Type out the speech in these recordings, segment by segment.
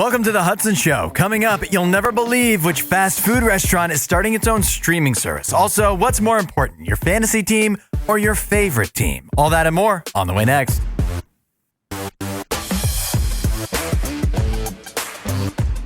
Welcome to the Hudson Show. Coming up, you'll never believe which fast food restaurant is starting its own streaming service. Also, what's more important, your fantasy team or your favorite team? All that and more on the way next.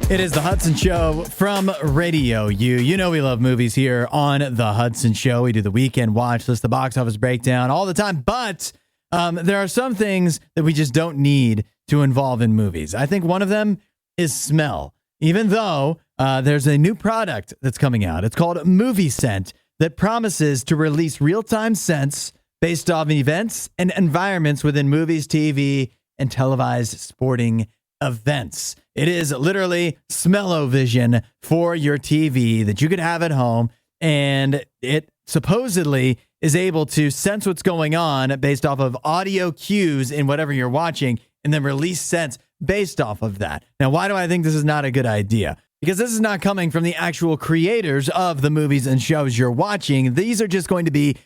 It is the Hudson Show from RadioU. You know we love movies here on the Hudson Show. We do the weekend watch list, the box office breakdown all the time, but there are some things that we just don't need to involve in movies. I think one of them is smell. Even though there's a new product that's coming out. It's called Movie Scent that promises to release real-time scents based off events and environments within movies, TV, and televised sporting events. It is literally smell-o-vision for your TV that you could have at home, and it supposedly is able to sense what's going on based off of audio cues in whatever you're watching and then release scents based off of that. Now, why do I think this is not a good idea? Because this is not coming from the actual creators of the movies and shows you're watching. These are just going to be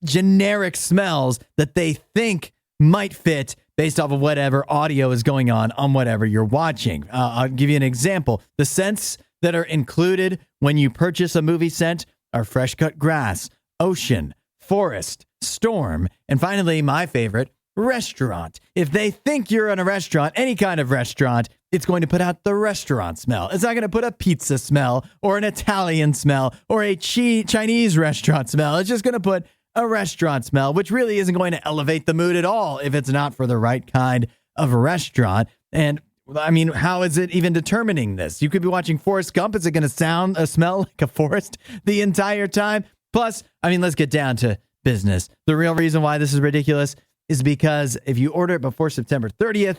generic smells that they think might fit based off of whatever audio is going on whatever you're watching. I'll give you an example. The scents that are included when you purchase a movie scent are fresh cut grass, ocean, forest, storm, and finally, my favorite, restaurant. If they think you're in a restaurant, any kind of restaurant, it's going to put out the restaurant smell. It's not going to put a pizza smell or an Italian smell or a Chinese restaurant smell. It's just going to put a restaurant smell, which really isn't going to elevate the mood at all if it's not for the right kind of restaurant. And I mean, how is it even determining this? You could be watching Forrest Gump. Is it going to smell like a forest the entire time? Plus, I mean, let's get down to business. The real reason why this is ridiculous is because if you order it before September 30th,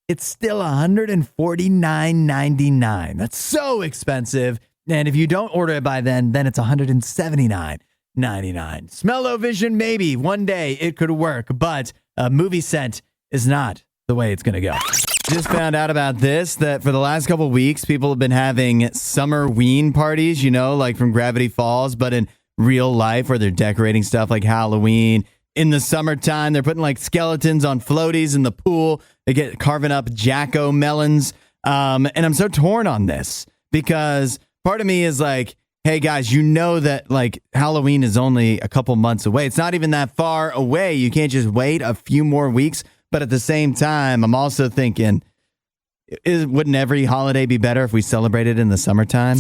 it's still $149.99. That's so expensive. And if you don't order it by then it's $179.99. Smell-o-vision, maybe one day it could work, but a movie scent is not the way it's going to go. Just found out about this, that for the last couple of weeks, people have been having summer-ween parties, like from Gravity Falls, but in real life where they're decorating stuff like Halloween. In the summertime, they're putting like skeletons on floaties in the pool. They get carving up jack-o'-melons. And I'm so torn on this because part of me is like, hey guys, you know that like Halloween is only a couple months away. It's not even that far away. You can't just wait a few more weeks. But at the same time, I'm also thinking, wouldn't every holiday be better if we celebrated in the summertime?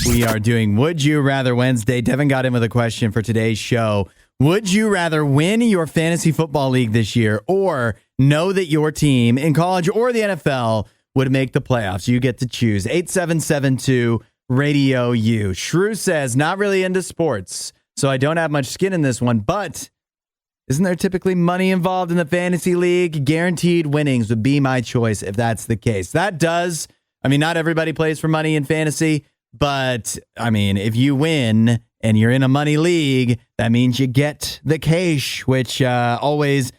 We are doing Would You Rather Wednesday. Devin got in with a question for today's show. Would you rather win your fantasy football league this year or know that your team in college or the NFL would make the playoffs? You get to choose. 8772 RadioU. Shrew says, not really into sports, so I don't have much skin in this one, but isn't there typically money involved in the fantasy league? Guaranteed winnings would be my choice if that's the case. That does. I mean, not everybody plays for money in fantasy, but I mean, if you win and you're in a money league, that means you get the cash, which always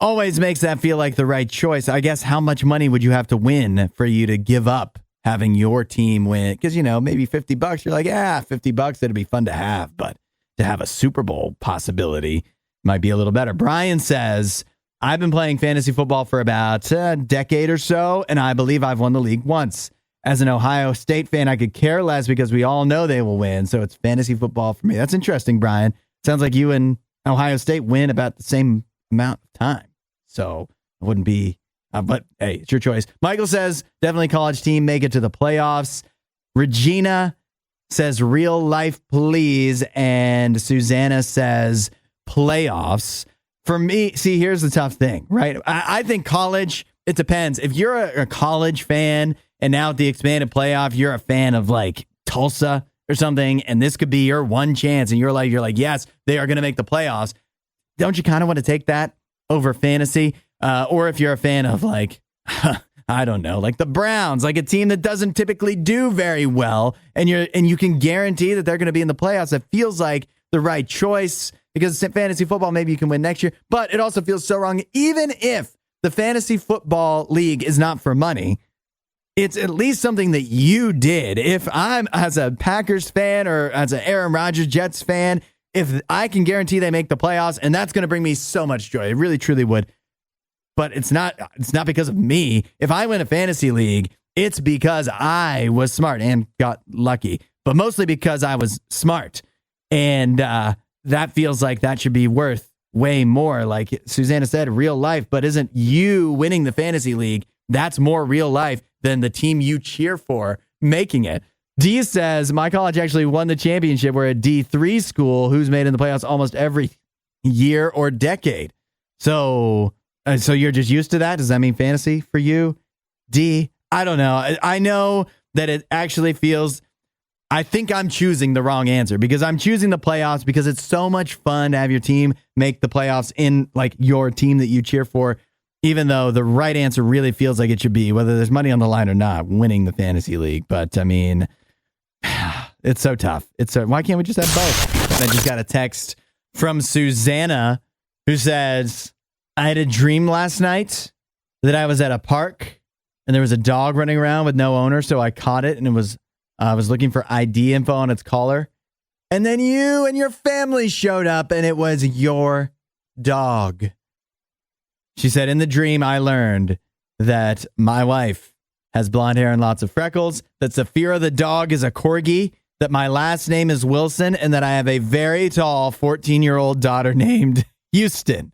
makes that feel like the right choice. I guess how much money would you have to win for you to give up having your team win? Because, maybe $50, you're like, $50, it'd be fun to have. But to have a Super Bowl possibility might be a little better. Brian says, I've been playing fantasy football for about a decade or so, and I believe I've won the league once. As an Ohio State fan, I could care less because we all know they will win. So it's fantasy football for me. That's interesting, Brian. Sounds like you and Ohio State win about the same amount of time. So it wouldn't be, but hey, it's your choice. Michael says, definitely college team, make it to the playoffs. Regina says, real life, please. And Susanna says, playoffs. For me, see, here's the tough thing, right? I think college, it depends. If you're a college fan, and now at the expanded playoff, you're a fan of like Tulsa or something, and this could be your one chance, and you're like, yes, they are going to make the playoffs. Don't you kind of want to take that over fantasy? Or if you're a fan of like, I don't know, like the Browns, like a team that doesn't typically do very well, and you can guarantee that they're going to be in the playoffs. It feels like the right choice because fantasy football, maybe you can win next year, but it also feels so wrong. Even if the fantasy football league is not for money, it's at least something that you did. If I'm as a Packers fan or as an Aaron Rodgers Jets fan, if I can guarantee they make the playoffs, and that's going to bring me so much joy. It really, truly would. But it's not because of me. If I win a fantasy league it's because I was smart and got lucky, but mostly because I was smart. And that feels like that should be worth way more. Like Susanna said, real life, but isn't you winning the fantasy league? That's more real life than the team you cheer for making it. D says, my college actually won the championship. We're a D3 school who's made in the playoffs almost every year or decade. So you're just used to that? Does that mean fantasy for you? D, I don't know. I know that it actually feels, I think I'm choosing the wrong answer because I'm choosing the playoffs because it's so much fun to have your team make the playoffs in like your team that you cheer for, even though the right answer really feels like it should be, whether there's money on the line or not, winning the fantasy league. But I mean, it's so tough. Why can't we just have both? I just got a text from Susanna who says, I had a dream last night that I was at a park and there was a dog running around with no owner. So I caught it and I was looking for ID info on its collar. And then you and your family showed up and it was your dog. She said, in the dream, I learned that my wife has blonde hair and lots of freckles, that Saphira the dog is a corgi, that my last name is Wilson, and that I have a very tall 14-year-old daughter named Houston.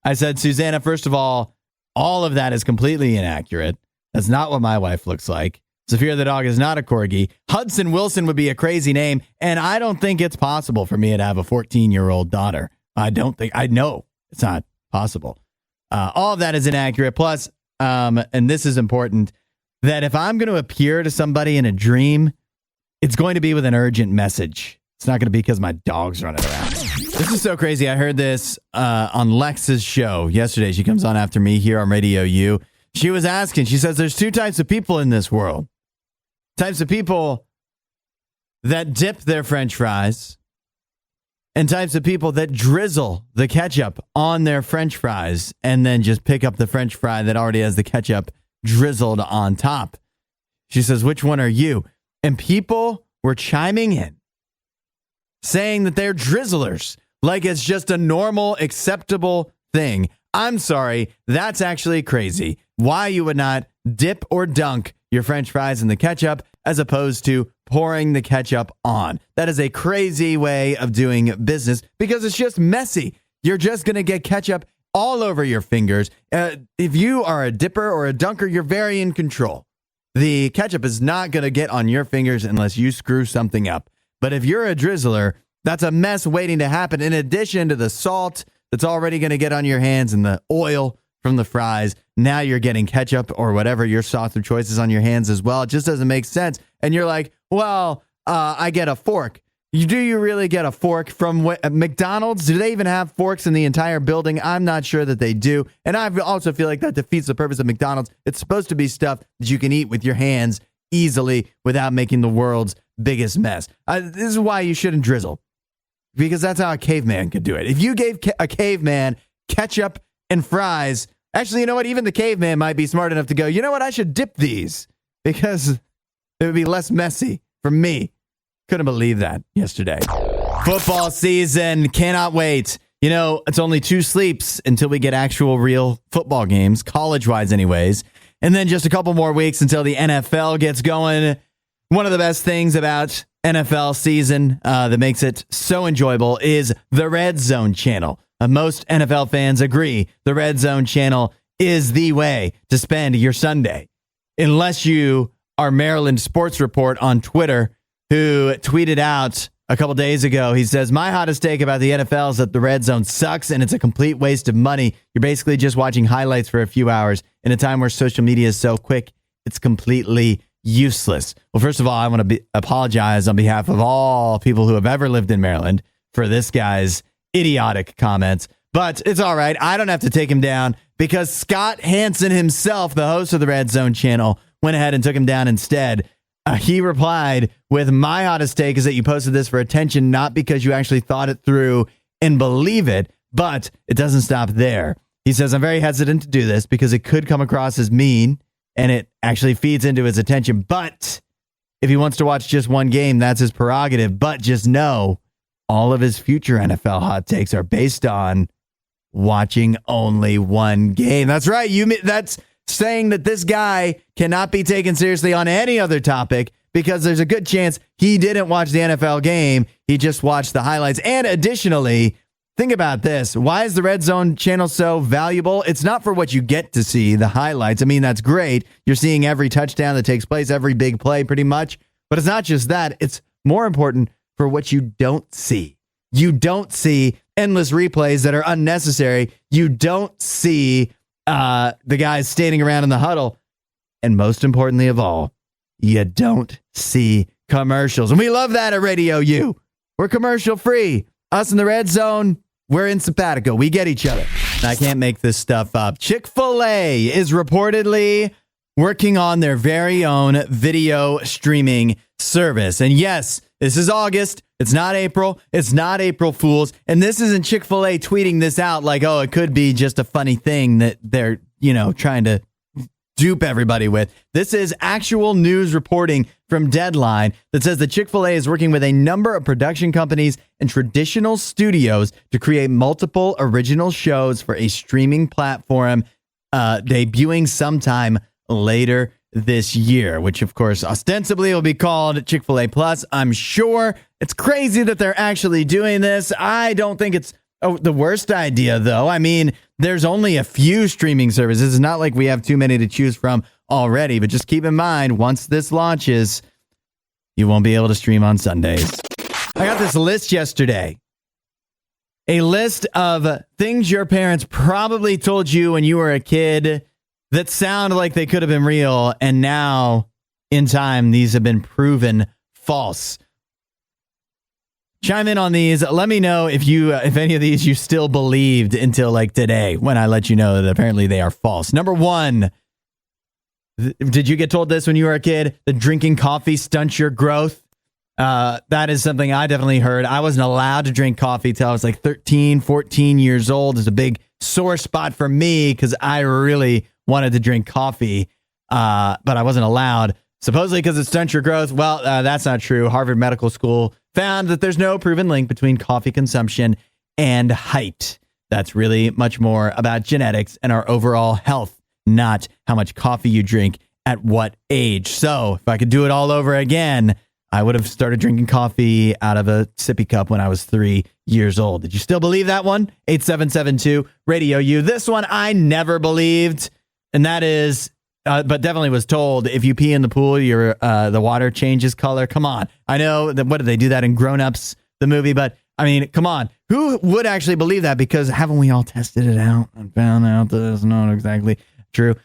I said, Susanna, first of all of that is completely inaccurate. That's not what my wife looks like. Saphira the dog is not a corgi. Hudson Wilson would be a crazy name, and I don't think it's possible for me to have a 14-year-old daughter. I know it's not possible. All of that is inaccurate. Plus, and this is important, that if I'm going to appear to somebody in a dream, it's going to be with an urgent message. It's not going to be because my dog's running around. This is so crazy. I heard this on Lex's show yesterday. She comes on after me here on RadioU. She was asking, she says, there's two types of people in this world. Types of people that dip their French fries and types of people that drizzle the ketchup on their French fries and then just pick up the French fry that already has the ketchup drizzled on top. She says, which one are you? And people were chiming in, saying that they're drizzlers, like it's just a normal, acceptable thing. I'm sorry, that's actually crazy. Why you would not dip or dunk your French fries in the ketchup as opposed to pouring the ketchup on. That is a crazy way of doing business because it's just messy. You're just going to get ketchup all over your fingers. If you are a dipper or a dunker, you're very in control. The ketchup is not going to get on your fingers unless you screw something up. But if you're a drizzler, that's a mess waiting to happen. In addition to the salt that's already going to get on your hands and the oil from the fries, now you're getting ketchup or whatever your sauce of choice is on your hands as well. It just doesn't make sense. And you're like, well, I get a fork. Do you really get a fork from McDonald's? Do they even have forks in the entire building? I'm not sure that they do. And I also feel like that defeats the purpose of McDonald's. It's supposed to be stuff that you can eat with your hands easily without making the world's biggest mess. This is why you shouldn't drizzle, because that's how a caveman could do it. If you gave a caveman ketchup and fries, actually, you know what? Even the caveman might be smart enough to go, you know what? I should dip these because it would be less messy for me. Couldn't believe that yesterday. Football season. Cannot wait. You know, it's only 2 sleeps until we get actual real football games, college-wise anyways. And then just a couple more weeks until the NFL gets going. One of the best things about NFL season that makes it so enjoyable is the Red Zone channel. Most NFL fans agree the Red Zone channel is the way to spend your Sunday. Unless you are Maryland Sports Report on Twitter, who tweeted out a couple days ago. He says, my hottest take about the NFL is that the Red Zone sucks and it's a complete waste of money. You're basically just watching highlights for a few hours in a time where social media is so quick. It's completely useless. Well, first of all, I want to apologize on behalf of all people who have ever lived in Maryland for this guy's idiotic comments. But it's all right. I don't have to take him down because Scott Hansen himself, the host of the Red Zone channel, went ahead and took him down instead. He replied with, my hottest take is that you posted this for attention, not because you actually thought it through and believe it, but it doesn't stop there. He says, I'm very hesitant to do this because it could come across as mean and it actually feeds into his attention. But if he wants to watch just one game, that's his prerogative. But just know all of his future NFL hot takes are based on watching only one game. That's right. That's saying that this guy cannot be taken seriously on any other topic because there's a good chance he didn't watch the NFL game. He just watched the highlights. And additionally, think about this. Why is the Red Zone channel so valuable? It's not for what you get to see, the highlights. I mean, that's great. You're seeing every touchdown that takes place, every big play pretty much. But it's not just that. It's more important for what you don't see. You don't see endless replays that are unnecessary. You don't see the guys standing around in the huddle. And most importantly of all, you don't see commercials. And we love that at RadioU. We're commercial free. Us in the Red Zone, we're in simpatico. We get each other. I can't make this stuff up. Chick-fil-A is reportedly working on their very own video streaming service. And yes, this is August. It's not April. It's not April Fools. And this isn't Chick-fil-A tweeting this out like, oh, it could be just a funny thing that they're, trying to dupe everybody with. This is actual news reporting from Deadline that says that Chick-fil-A is working with a number of production companies and traditional studios to create multiple original shows for a streaming platform debuting sometime later this year, which of course ostensibly will be called Chick-fil-A Plus. I'm sure it's crazy that they're actually doing this. I don't think it's the worst idea, though. I mean, there's only a few streaming services. It's not like we have too many to choose from already, but just keep in mind, once this launches, you won't be able to stream on Sundays. I got this list yesterday. A list of things your parents probably told you when you were a kid that sound like they could have been real, and now, in time, these have been proven false. Chime in on these. Let me know if any of these you still believed until like today when I let you know that apparently they are false. Number one, did you get told this when you were a kid? That drinking coffee stunts your growth? That is something I definitely heard. I wasn't allowed to drink coffee till I was like 13, 14 years old. It's a big sore spot for me because I really wanted to drink coffee, but I wasn't allowed. Supposedly because it stunts your growth. Well, that's not true. Harvard Medical School found that there's no proven link between coffee consumption and height. That's really much more about genetics and our overall health, not how much coffee you drink at what age. So if I could do it all over again, I would have started drinking coffee out of a sippy cup when I was 3 years old. Did you still believe that one? 8772 Radio U. This one I never believed, and that is... but definitely was told if you pee in the pool, the water changes color. Come on. I know that. What did they do that in Grown Ups, the movie? But I mean, come on. Who would actually believe that? Because haven't we all tested it out and found out that it's not exactly true?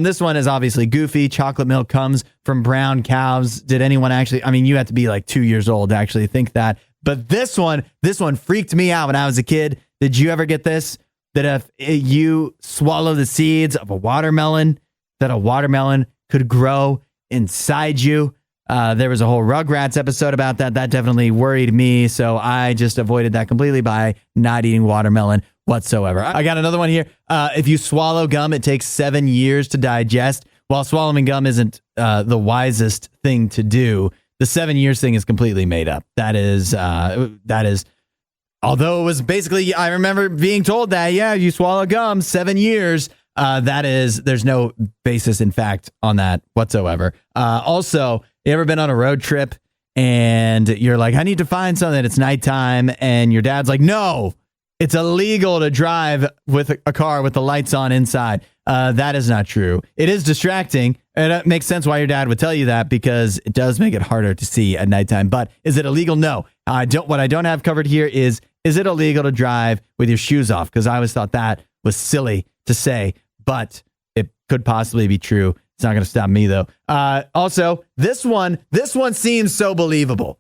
This one is obviously goofy. Chocolate milk comes from brown cows. Did anyone actually? I mean, you have to be like 2 years old to actually think that. But this one freaked me out when I was a kid. Did you ever get this? That if you swallow the seeds of a watermelon, that a watermelon could grow inside you. There was a whole Rugrats episode about that. That definitely worried me, so I just avoided that completely by not eating watermelon whatsoever. I got another one here. If you swallow gum, it takes 7 years to digest. While swallowing gum isn't the wisest thing to do, the 7 years thing is completely made up. That is, although it was basically, I remember being told that, yeah, you swallow gum, 7 years. There's no basis in fact on that whatsoever. Also, you ever been on a road trip and you're like, I need to find something. It's nighttime and your dad's like, no, it's illegal to drive with a car with the lights on inside. That is not true. It is distracting. And it makes sense why your dad would tell you that because it does make it harder to see at nighttime. But is it illegal? No. What I don't have covered here is it illegal to drive with your shoes off? Because I always thought that was silly to say, but it could possibly be true. It's not going to stop me, though. Also, this one seems so believable.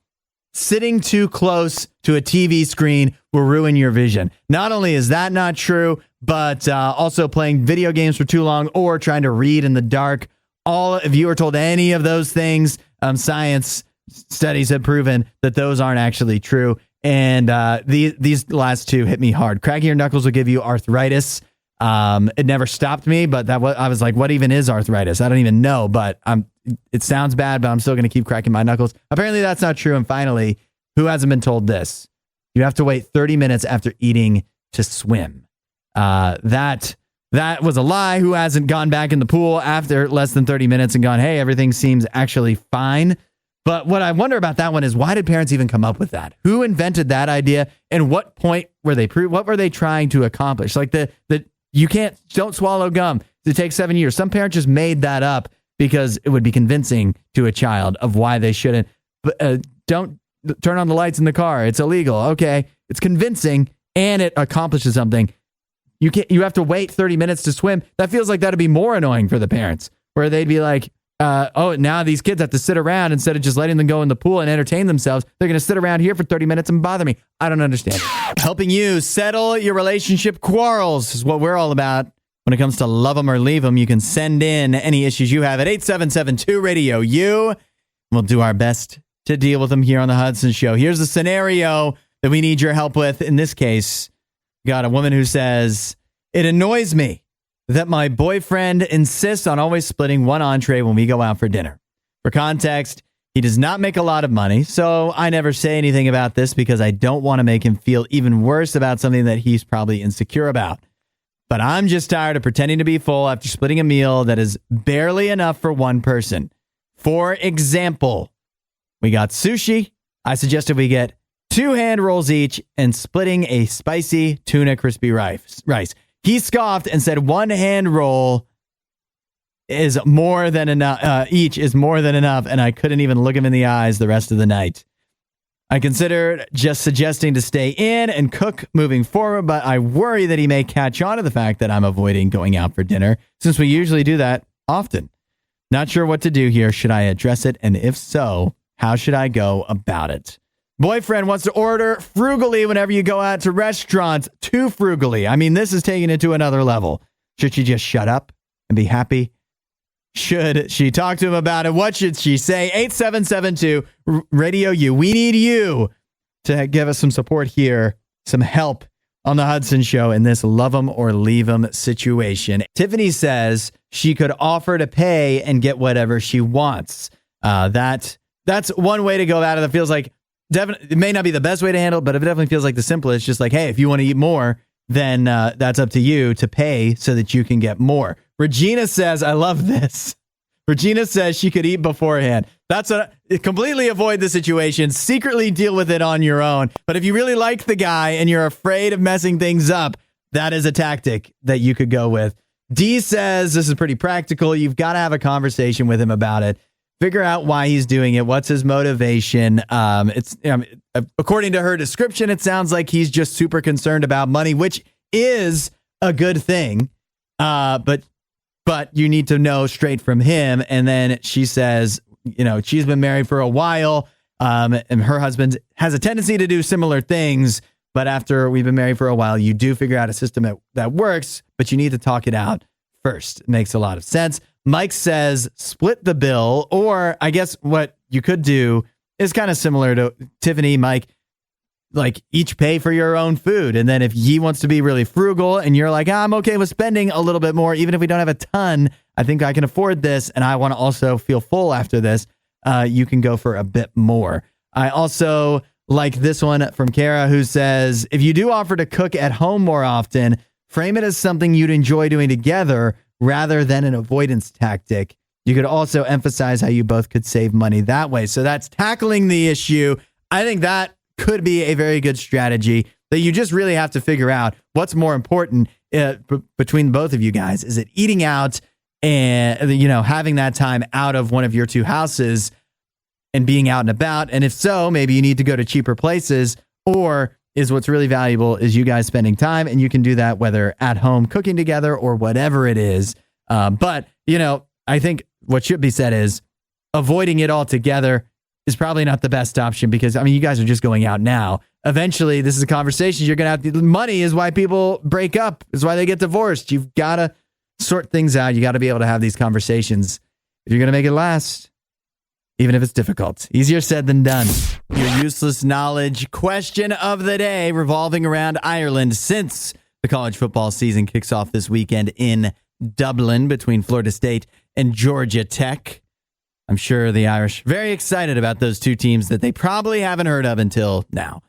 Sitting too close to a TV screen will ruin your vision. Not only is that not true, but also playing video games for too long or trying to read in the dark. If you are told any of those things, science studies have proven that those aren't actually true. And these last two hit me hard. Cracking your knuckles will give you arthritis. It never stopped me, but I was like, what even is arthritis? I don't even know, but it sounds bad, but I'm still going to keep cracking my knuckles. Apparently that's not true. And finally, who hasn't been told this? You have to wait 30 minutes after eating to swim. That that was a lie, who hasn't gone back in the pool after less than 30 minutes and gone, hey, everything seems actually fine. But what I wonder about that one is, why did parents even come up with that? Who invented that idea? And what point were they what were they trying to accomplish? Like don't swallow gum. It takes 7 years. Some parents just made that up because it would be convincing to a child of why they shouldn't. But don't turn on the lights in the car. It's illegal. Okay. It's convincing and it accomplishes something. You have to wait 30 minutes to swim. That feels like that'd be more annoying for the parents, where they'd be like, now these kids have to sit around instead of just letting them go in the pool and entertain themselves. They're going to sit around here for 30 minutes and bother me. I don't understand it. Helping you settle your relationship quarrels is what we're all about. When it comes to love them or leave them, you can send in any issues you have at 8772-RADIO-U. We'll do our best to deal with them here on the Hudson Show. Here's the scenario that we need your help with. In this case, got a woman who says, it annoys me that my boyfriend insists on always splitting one entree when we go out for dinner. For context, he does not make a lot of money, so I never say anything about this because I don't want to make him feel even worse about something that he's probably insecure about. But I'm just tired of pretending to be full after splitting a meal that is barely enough for one person. For example, we got sushi. I suggested we get 2 hand rolls each and splitting a spicy tuna crispy rice. He scoffed and said 1 hand roll is more than enough. Each is more than enough, and I couldn't even look him in the eyes the rest of the night. I considered just suggesting to stay in and cook moving forward, but I worry that he may catch on to the fact that I'm avoiding going out for dinner, since we usually do that often. Not sure what to do here. Should I address it? And if so, how should I go about it? Boyfriend wants to order frugally whenever you go out to restaurants. Too frugally. I mean, this is taking it to another level. Should she just shut up and be happy? Should she talk to him about it? What should she say? 8772-RADIO-U. We need you to give us some support here, some help on the Hudson Show in this love 'em or leave 'em situation. Tiffany says she could offer to pay and get whatever she wants. That's one way to go about it. That feels like it may not be the best way to handle it, but it definitely feels like the simplest. Just like, hey, if you want to eat more, then that's up to you to pay so that you can get more. Regina says, I love this. Regina says she could eat beforehand. Completely avoid the situation. Secretly deal with it on your own. But if you really like the guy and you're afraid of messing things up, that is a tactic that you could go with. Dee says this is pretty practical. You've got to have a conversation with him about it. Figure out why he's doing it. What's his motivation? According to her description, it sounds like he's just super concerned about money, which is a good thing. But you need to know straight from him. And then she says, she's been married for a while, and her husband has a tendency to do similar things. But after we've been married for a while, you do figure out a system that works, but you need to talk it out first. It makes a lot of sense. Mike says split the bill, or I guess what you could do is kind of similar to Tiffany, Mike, like each pay for your own food. And then if he wants to be really frugal and you're like, I'm okay with spending a little bit more, even if we don't have a ton, I think I can afford this. And I want to also feel full after this. You can go for a bit more. I also like this one from Kara, who says, if you do offer to cook at home more often, frame it as something you'd enjoy doing together rather than an avoidance tactic. You could also emphasize how you both could save money that way. So that's tackling the issue. I think that could be a very good strategy that you just really have to figure out what's more important between both of you guys. Is it eating out and, having that time out of one of your two houses and being out and about? And if so, maybe you need to go to cheaper places, or is what's really valuable is you guys spending time, and you can do that whether at home cooking together or whatever it is. But I think what should be said is avoiding it altogether is probably not the best option, because, you guys are just going out now. Eventually, this is a conversation you're going to have to... Money is why people break up. Is why they get divorced. You've got to sort things out. You got to be able to have these conversations if you're going to make it last, even if it's difficult. Easier said than done. Your useless knowledge question of the day revolving around Ireland, since the college football season kicks off this weekend in Dublin between Florida State and Georgia Tech. I'm sure the Irish very excited about those two teams that they probably haven't heard of until now.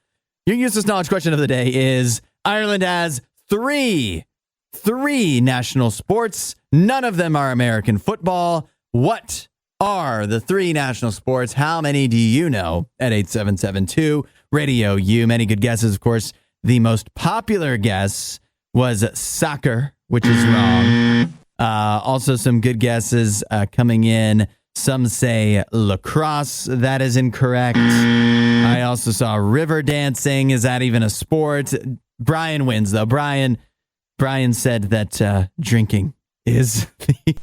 Your useless knowledge question of the day is: Ireland has 3 3 national sports. None of them are American football. What are the 3 national sports? How many do you know? At 8772 Radio U. Many good guesses, of course. The most popular guess was soccer, which is wrong. Also, some good guesses coming in. Some say lacrosse. That is incorrect. I also saw river dancing. Is that even a sport? Brian wins, though. Brian said that drinking is the...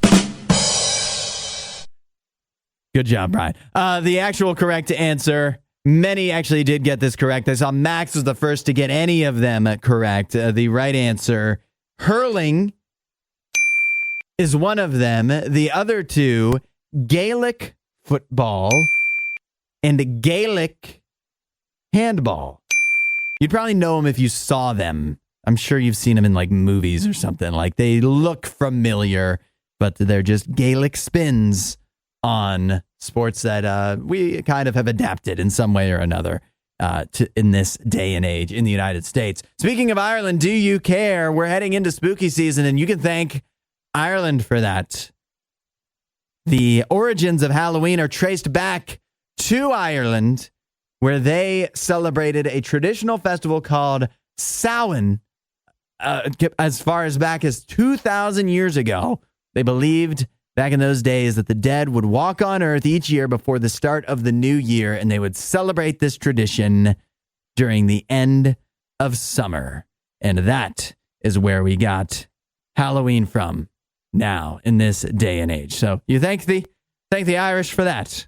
Good job, Brian. The actual correct answer, many actually did get this correct. I saw Max was the first to get any of them correct. The right answer, hurling, is one of them. The other 2, Gaelic football and Gaelic handball. You'd probably know them if you saw them. I'm sure you've seen them in like movies or something. Like they look familiar, but they're just Gaelic spins on sports that we kind of have adapted in some way or another in this day and age in the United States. Speaking of Ireland, do you care? We're heading into spooky season, and you can thank Ireland for that. The origins of Halloween are traced back to Ireland, where they celebrated a traditional festival called Samhain as far as back as 2,000 years ago. They believed back in those days that the dead would walk on Earth each year before the start of the new year, and they would celebrate this tradition during the end of summer. And that is where we got Halloween from now in this day and age. So you thank the Irish for that.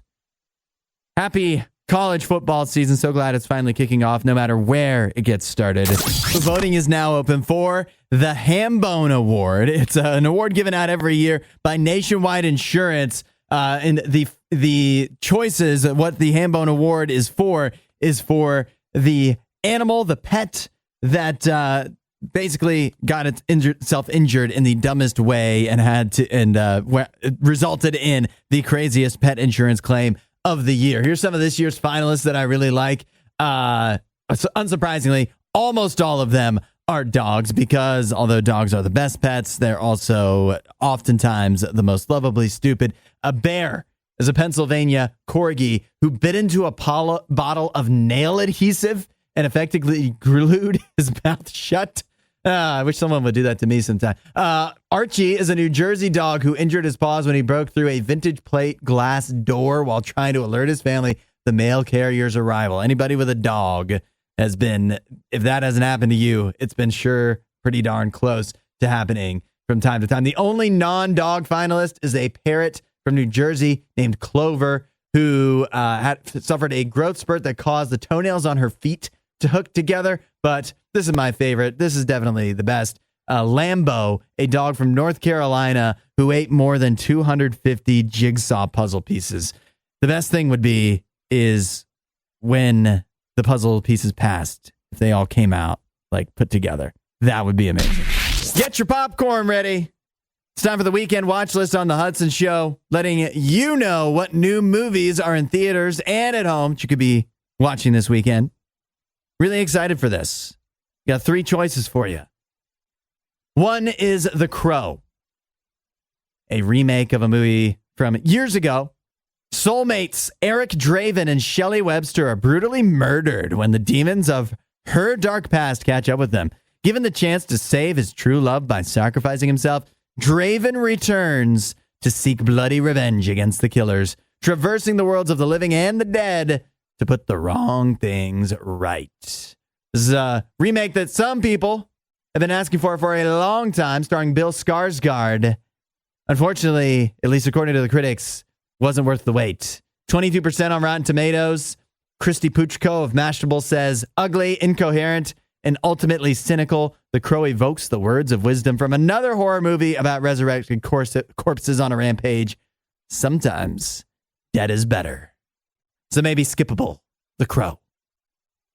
Happy college football season. So glad it's finally kicking off, no matter where it gets started. The voting is now open for the Hambone Award. It's an award given out every year by Nationwide Insurance. And the choices, what the Hambone Award is for the animal, the pet that basically got itself injured in the dumbest way and resulted in the craziest pet insurance claim of the year. Here's some of this year's finalists that I really like. Unsurprisingly, almost all of them are dogs, because although dogs are the best pets, they're also oftentimes the most lovably stupid. A bear is a Pennsylvania corgi who bit into a bottle of nail adhesive and effectively glued his mouth shut. I wish someone would do that to me sometime. Archie is a New Jersey dog who injured his paws when he broke through a vintage plate glass door while trying to alert his family the mail carrier's arrival. Anybody with a dog has been, if that hasn't happened to you, it's been sure pretty darn close to happening from time to time. The only non-dog finalist is a parrot from New Jersey named Clover, who had suffered a growth spurt that caused the toenails on her feet to hook together. But this is my favorite. This is definitely the best. Lambo, a dog from North Carolina who ate more than 250 jigsaw puzzle pieces. The best thing is when the puzzle pieces passed, if they all came out, like put together. That would be amazing. Get your popcorn ready. It's time for the weekend watch list on the Hudson Show, letting you know what new movies are in theaters and at home that you could be watching this weekend. Really excited for this. Got 3 choices for you. One is The Crow, a remake of a movie from years ago. Soulmates Eric Draven and Shelley Webster are brutally murdered when the demons of her dark past catch up with them. Given the chance to save his true love by sacrificing himself, Draven returns to seek bloody revenge against the killers, traversing the worlds of the living and the dead to put the wrong things right. This is a remake that some people have been asking for a long time, starring Bill Skarsgård. Unfortunately, at least according to the critics, wasn't worth the wait. 22% on Rotten Tomatoes. Christy Puchko of Mashable says, ugly, incoherent, and ultimately cynical. The Crow evokes the words of wisdom from another horror movie about resurrected corpses on a rampage. Sometimes dead is better. So maybe skippable, The Crow.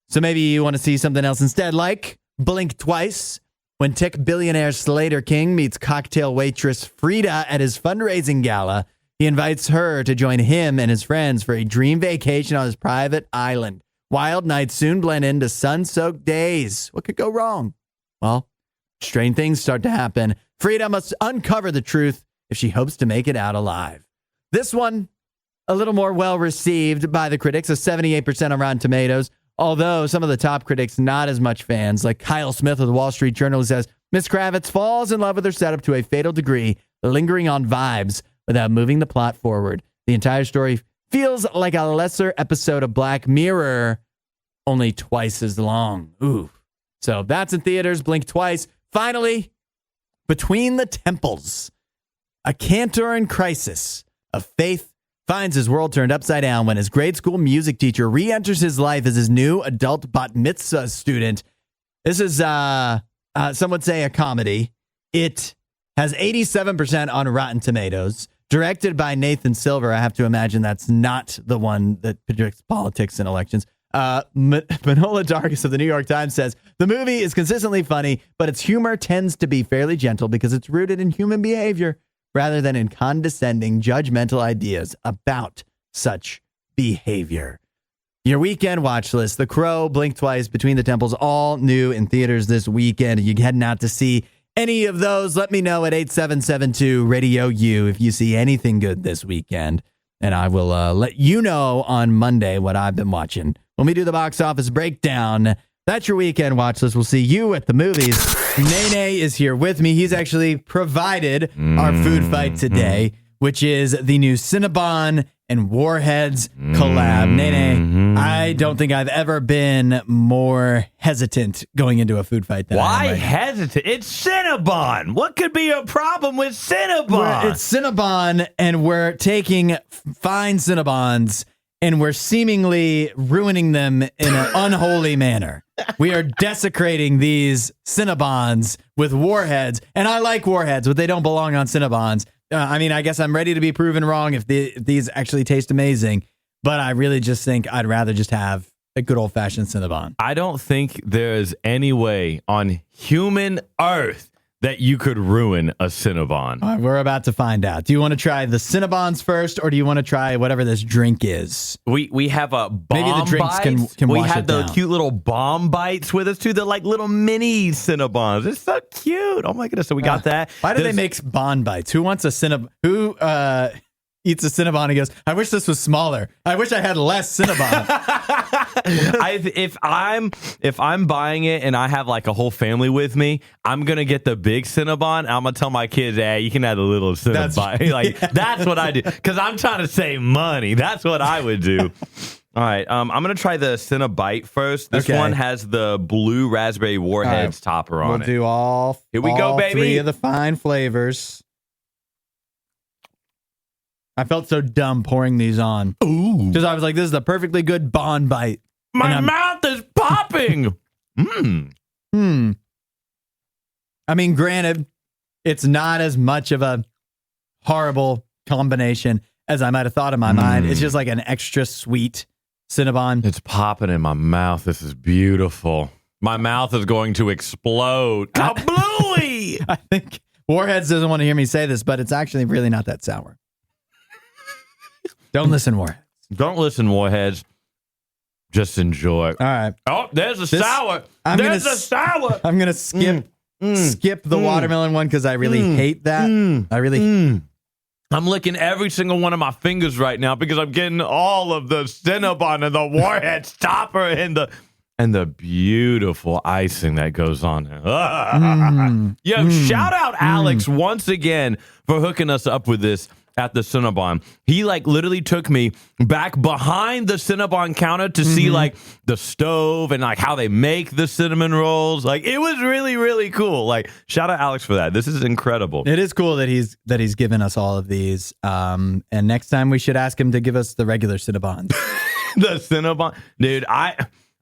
So maybe you want to see something else instead, like Blink Twice, when tech billionaire Slater King meets cocktail waitress Frida at his fundraising gala. He invites her to join him and his friends for a dream vacation on his private island. Wild nights soon blend into sun-soaked days. What could go wrong? Well, Strange things start to happen. Frida must uncover the truth if she hopes to make it out alive. This one, a little more well-received by the critics, a 78% on Rotten Tomatoes, although some of the top critics not as much fans, like Kyle Smith of the Wall Street Journal, says, Miss Kravitz falls in love with her setup to a fatal degree, lingering on vibes without moving the plot forward. The entire story feels like a lesser episode of Black Mirror, only twice as long. Ooh. So that's in theaters. Blink twice. Finally, Between the Temples. A cantor in crisis of faith finds his world turned upside down when his grade school music teacher re-enters his life as his new adult bat mitzvah student. This is, some would say, a comedy. It has 87% on Rotten Tomatoes. Directed by Nathan Silver. I have to imagine that's not the one that predicts politics and elections. Manola Dargis of the New York Times says, the movie is consistently funny, but its humor tends to be fairly gentle because it's rooted in human behavior rather than in condescending, judgmental ideas about such behavior. Your weekend watch list: The Crow, Blink Twice, Between the Temples, all new in theaters this weekend. Are you heading out to see any of those? Let me know at 8772 RadioU if you see anything good this weekend, and I will let you know on Monday what I've been watching when we do the box office breakdown. That's your weekend watch list. We'll see you at the movies. NayNay is here with me. He's actually provided our food fight today, which is the new Cinnabon and Warheads collab. NayNay, I don't think I've ever been more hesitant going into a food fight than I am right now. Hesitant? It's Cinnabon. What could be a problem with Cinnabon? It's Cinnabon, and we're taking fine Cinnabons, and we're seemingly ruining them in an unholy manner. We are desecrating these Cinnabons with Warheads, and I like Warheads, but they don't belong on Cinnabons. I mean, I guess I'm ready to be proven wrong if these actually taste amazing, but I really just think I'd rather just have a good old-fashioned Cinnabon. I don't think there's any way on human earth that you could ruin a Cinnabon. All right, we're about to find out. Do you want to try the Cinnabons first, or do you want to try whatever this drink is? We have a bomb Maybe the drinks can we wash have it the down. cute little bomb bites with us too. They're like little mini Cinnabons. It's so cute. Oh my goodness! So we got that. Why do they make Bon bites? Who wants a Cinnabon? Who eats a Cinnabon and goes, I wish this was smaller. I wish I had less Cinnabon. If I'm buying it and I have like a whole family with me, I'm gonna get the big Cinnabon. I'm gonna tell my kids, hey, you can have a little Cinnabon. That's what I do because I'm trying to save money. That's what I would do. All right, I'm gonna try the Cinnabite first. This one has the blue raspberry Warheads topper on it. We'll do all. Here we go, baby. 3 of the fine flavors. I felt so dumb pouring these on. Ooh. Because I was like, this is a perfectly good Bon bite. My mouth is popping. I mean, granted, it's not as much of a horrible combination as I might have thought in my mind. It's just like an extra sweet Cinnabon. It's popping in my mouth. This is beautiful. My mouth is going to explode. Kablooey! I think Warheads doesn't want to hear me say this, but it's actually really not that sour. Don't listen, Warheads. Don't listen, Warheads. Just enjoy. All right. Oh, there's a sour. I'm there's a sour. I'm going to skip the watermelon one because I really hate that. I'm licking every single one of my fingers right now because I'm getting all of the Cinnabon and the Warheads topper and the beautiful icing that goes on there. Yo, shout out Alex once again for hooking us up with this at the Cinnabon. He like literally took me back behind the Cinnabon counter to see like the stove and like how they make the cinnamon rolls. Like it was really, really cool. Like shout out Alex for that. This is incredible. It is cool that he's given us all of these. And next time we should ask him to give us the regular Cinnabons. The Cinnabon. Dude,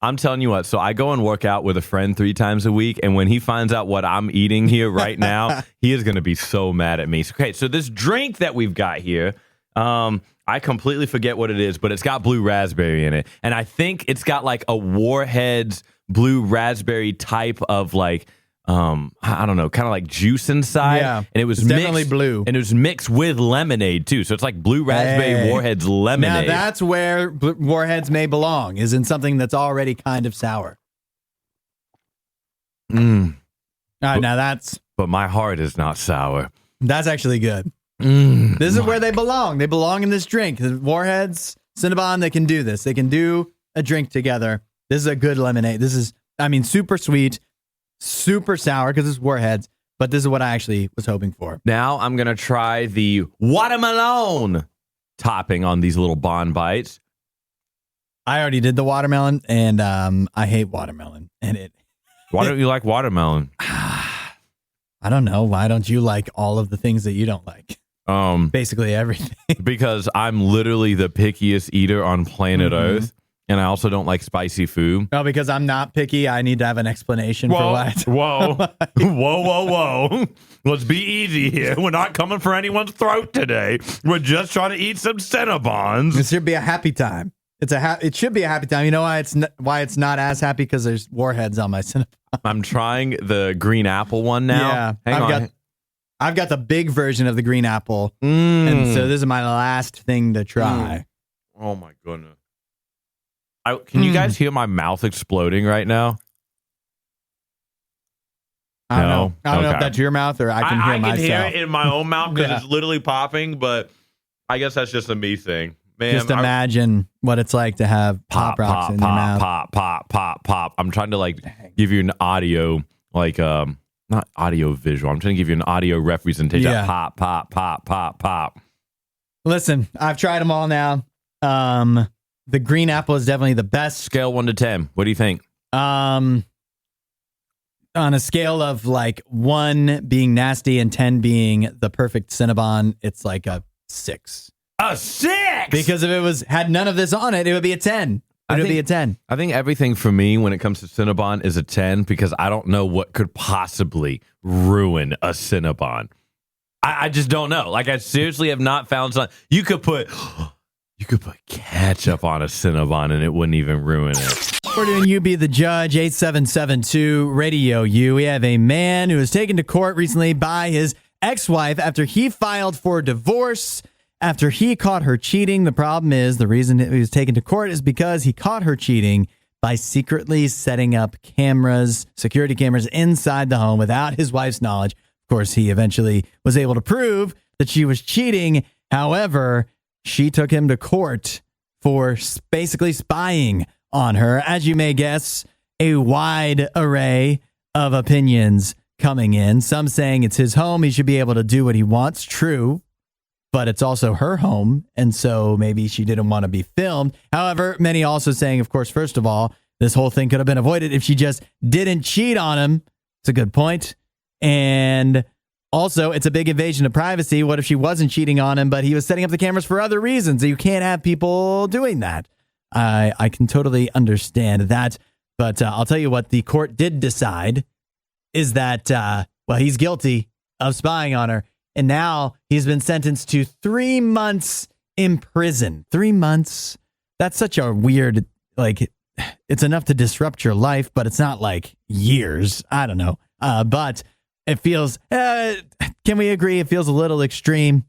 I'm telling you what, so I go and work out with a friend 3 times a week, and when he finds out what I'm eating here right now, he is going to be so mad at me. Okay, so this drink that we've got here, I completely forget what it is, but it's got blue raspberry in it, and I think it's got like a Warheads blue raspberry type of like, I don't know, kind of like juice inside. Yeah, and it was definitely blue. And it was mixed with lemonade too. So it's like blue raspberry Warheads lemonade. Now that's where Warheads may belong, is in something that's already kind of sour. All right, now But my heart is not sour. that's actually good. This is where they belong. They belong in this drink. The Warheads, Cinnabon, they can do this. They can do a drink together. This is a good lemonade. This is, super sweet, super sour because it's Warheads. But this is what I actually was hoping for. Now I'm going to try the watermelon topping on these little Bon bites. I already did the watermelon, and I hate watermelon. And Why don't you like watermelon? I don't know. Why don't you like all of the things that you don't like? Basically everything. Because I'm literally the pickiest eater on planet Earth. And I also don't like spicy food. Oh, because I'm not picky. I need to have an explanation for what. Whoa. Let's be easy here. We're not coming for anyone's throat today. We're just trying to eat some Cinnabons. This should be a happy time. It should be a happy time. You know why it's not as happy? Because there's Warheads on my Cinnabon. I'm trying the green apple one now. Yeah, I've got the big version of the green apple, and so this is my last thing to try. Oh my goodness! Can you guys hear my mouth exploding right now? I don't know. I don't know if that's your mouth or I can hear myself. I can hear it in my own mouth because it's literally popping, but I guess that's just a me thing. Man, just imagine what it's like to have pop rocks in your mouth. Pop. I'm trying to give you an audio, not audio visual. I'm trying to give you an audio representation. Yeah. Pop. Listen, I've tried them all now. The green apple is definitely the best. Scale 1 to 10. What do you think? On a scale of 1 being nasty and 10 being the perfect Cinnabon, it's like a 6. A 6? Because if it had none of this on it, it would be a 10. It would be a 10. I think everything for me when it comes to Cinnabon is a 10 because I don't know what could possibly ruin a Cinnabon. I just don't know. I seriously have not found something. You could put ketchup on a Cinnabon and it wouldn't even ruin it. We're doing You Be the Judge, 8772 RadioU. We have a man who was taken to court recently by his ex-wife after he filed for divorce after he caught her cheating. The problem is the reason he was taken to court is because he caught her cheating by secretly setting up security cameras inside the home without his wife's knowledge. Of course, he eventually was able to prove that she was cheating. However, she took him to court for basically spying on her. As you may guess, a wide array of opinions coming in. Some saying it's his home. He should be able to do what he wants. True. But it's also her home. And so maybe she didn't want to be filmed. However, many also saying, of course, first of all, this whole thing could have been avoided if she just didn't cheat on him. It's a good point. And also, it's a big invasion of privacy. What if she wasn't cheating on him, but he was setting up the cameras for other reasons? You can't have people doing that. I can totally understand that. But I'll tell you what the court did decide is that, he's guilty of spying on her. And now he's been sentenced to 3 months in prison. 3 months. That's such a weird, it's enough to disrupt your life, but it's not years. I don't know. But it feels, can we agree? It feels a little extreme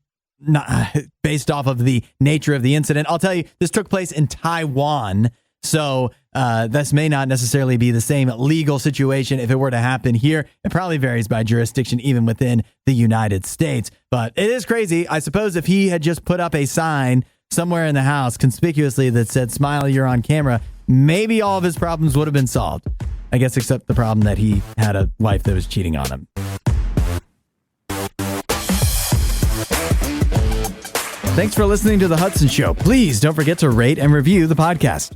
based off of the nature of the incident. I'll tell you, this took place in Taiwan. So this may not necessarily be the same legal situation if it were to happen here. It probably varies by jurisdiction, even within the United States. But it is crazy. I suppose if he had just put up a sign somewhere in the house conspicuously that said, "Smile, you're on camera," maybe all of his problems would have been solved. I guess except the problem that he had a wife that was cheating on him. Thanks for listening to The Hudson Show. Please don't forget to rate and review the podcast.